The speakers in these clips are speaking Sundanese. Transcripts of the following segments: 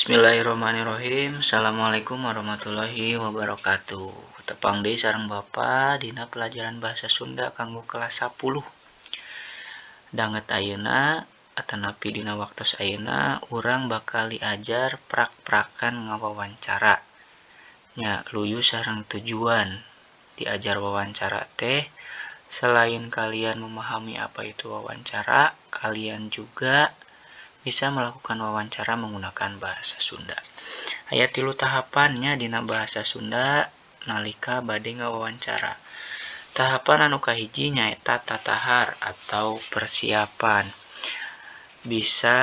Bismillahirrahmanirrahim. Assalamualaikum warahmatullahi wabarakatuh. Tepang deui sareng Bapa dina pelajaran bahasa Sunda kanggo kelas 10. Danget ayeuna atanapi dina waktos ayeuna urang bakal diajar prak-prakan ngawawancara. Nya luyu sareng tujuan diajar wawancara teh selain kalian memahami apa itu wawancara, kalian juga bisa melakukan wawancara menggunakan bahasa Sunda. Aya 3 tahapannya dina bahasa Sunda nalika bade ngawawancara. Tahapan anu kahiji nyaeta tatahar atau persiapan. Bisa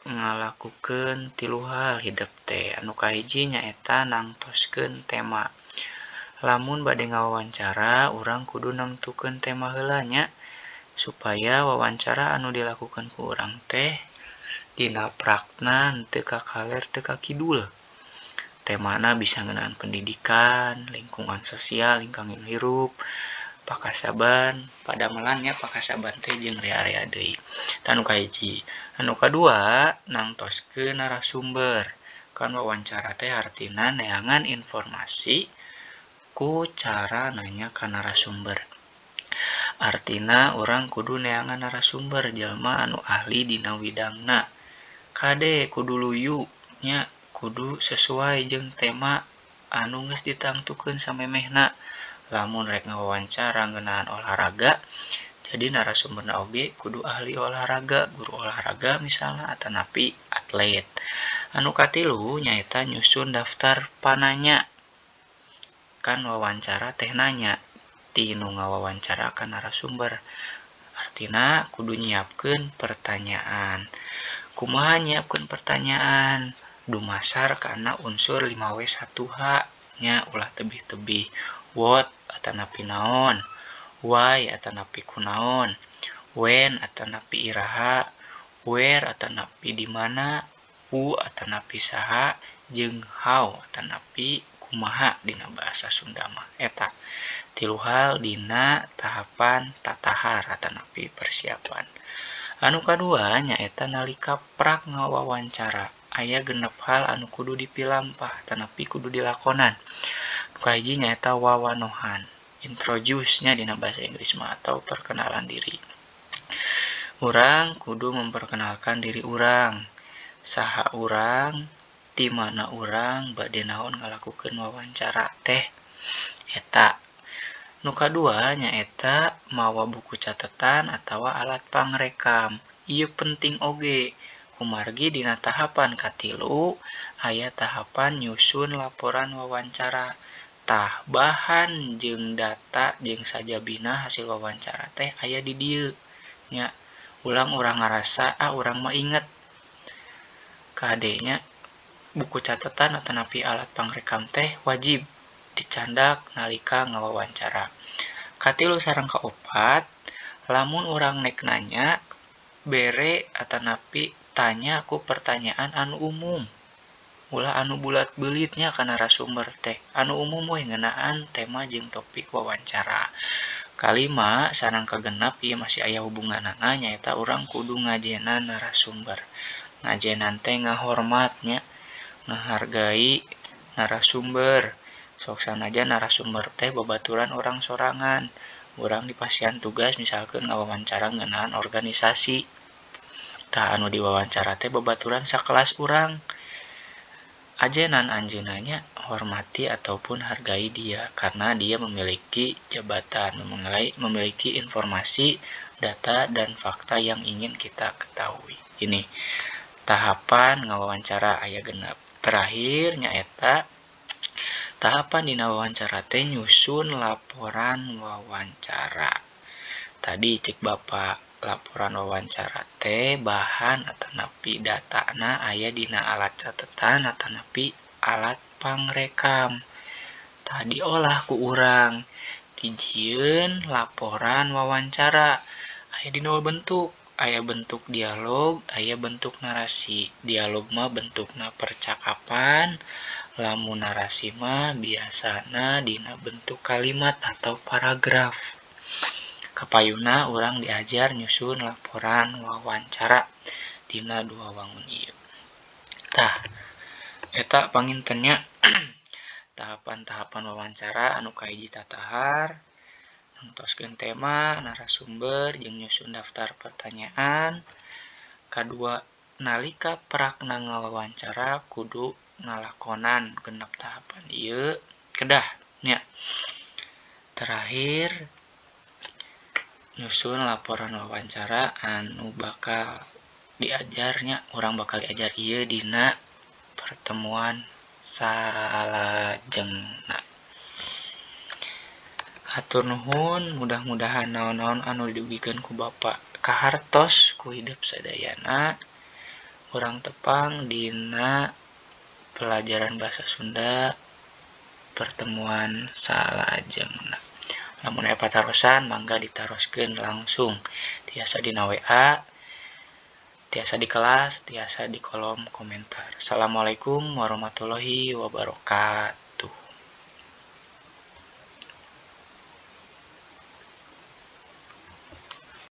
ngalakukeun 3 hal hideuk teh. Anu kahiji nyaeta nangtoskeun tema. Lamun bade ngawawancara, urang kudu nangtukeun tema heula nya supaya wawancara anu dilakukan ku urang teh dina prakna henteu kakaler teu kakidul. Temana bisa ngeunaan pendidikan, lingkungan sosial, lingkungan hirup, pakasaban, padamelan nya pakasaban teh jeung rea-rea deui. Anu kahiji. Anu kadua, nangtoskeun narasumber. Kan wawancara teh artina neangan informasi ku cara nanya ka narasumber. Artina urang kudu neangan narasumber jalma anu ahli dina widangna. Kade kudu luyu nya kudu sesuai jeung tema anu geus ditangtukeun samemehna. Lamun rek ngawawancara ngeunaan olahraga, jadi narasumberna oge kudu ahli olahraga, guru olahraga misalna atanapi atlet. Anu katilu nyaeta nyusun daftar pananya. Kan wawancara teh nanya tinu ngawawancara ka narasumber. Artina kudu nyiapkeun pertanyaan. Kumaha nyiapkeun pertanyaan? Dumasar kana unsur 5W1H nya ulah tebih-tebih. What atanapi naon, why atanapi kunaon, when atanapi iraha, where atanapi di mana, who atanapi saha, jeung how atanapi kumaha dina bahasa Sunda mah. Eta 3 hal dina tahapan tatahar atanapi persiapan. Anu kadua nyaeta nalika prak ngawawancara. Aya 6 hal anu kudu dipilampah atanapi kudu dilakonan. Anu kahiji nyaeta wawanohan. Introduce nya dina bahasa Inggris mah atau perkenalan diri. Urang kudu memperkenalkan diri urang. Saha urang, di mana urang, bade naon ngalakukeun wawancara teh. Eta. Nu kadua nyaeta mawa buku catatan atawa alat pangrekam. Ieu penting oge. Kumargi dina tahapan katilu aya tahapan nyusun laporan wawancara. Tah bahan jeung data jeung sajabina hasil wawancara teh aya di dieu nya. Ulang urang ngarasa urang mah inget. Kadenya buku catatan atanapi alat pangrekam teh wajib dicandak nalika ngawawancara. Katilu sareng kaopat, lamun urang nek nanya bere atanapi tanya ku pertanyaan anu umum. Ulah anu bulat-beulit nya ka narasumber teh. Anu umum we ngeunaan tema jeung topik wawancara. Kalima sareng kagenep ieu masih aya hubunganana nyaeta urang kudu ngajenan narasumber. Ngajenan teh ngahormat nya, ngahargai narasumber. Sok sanajan narasumber teh babaturan urang sorangan. Urang dipasihan tugas misalkeun ngawawancara ngeunaan organisasi. Tah anu diwawancara teh babaturan sakelas urang. Ajenan anjeunna nya hormati ataupun hargai dia karena dia memiliki jabatan, memiliki informasi, data dan fakta yang ingin kita ketahui. Ini tahapan ngawawancara aya 6. Terakhir nyaeta tahapan dina wawancara teh nyusun laporan wawancara. Tadi cek Bapa, laporan wawancara teh bahan atanapi datana aya dina alat catatan atanapi alat pangrekam. Tadi olah ku urang. Dijieun laporan wawancara. Aya dina bentuk. Aya bentuk dialog, aya bentuk narasi. Dialog mah bentukna percakapan. Lamun narasi mah biasana dina bentuk kalimat atau paragraf. Kapayuna urang diajar nyusun laporan wawancara dina 2 wangun ieu. Tah, eta pangintennya tahapan-tahapan wawancara anu kahiji tatahar, nentoskeun tema, narasumber, jeung nyusun daftar pertanyaan. Kadua, nalika perakna ngawawancara kudu ngalakonan genep tahapan ieu kedah nya. Terakhir, nyusun laporan wawancara anu bakal diajarnya, urang bakal diajar ieu dina pertemuan salajengna. Hatur nuhun, mudah-mudahan naon-naon anu didugikeun ku Bapak kahartos ku hidup sadayana. Urang tepang dina pelajaran basa Sunda pertemuan salajengna. Lamun aya patarosan mangga ditaroskeun langsung, tiasa dina WA, tiasa di kelas, tiasa di kolom komentar. Assalamualaikum warahmatullahi wabarakatuh.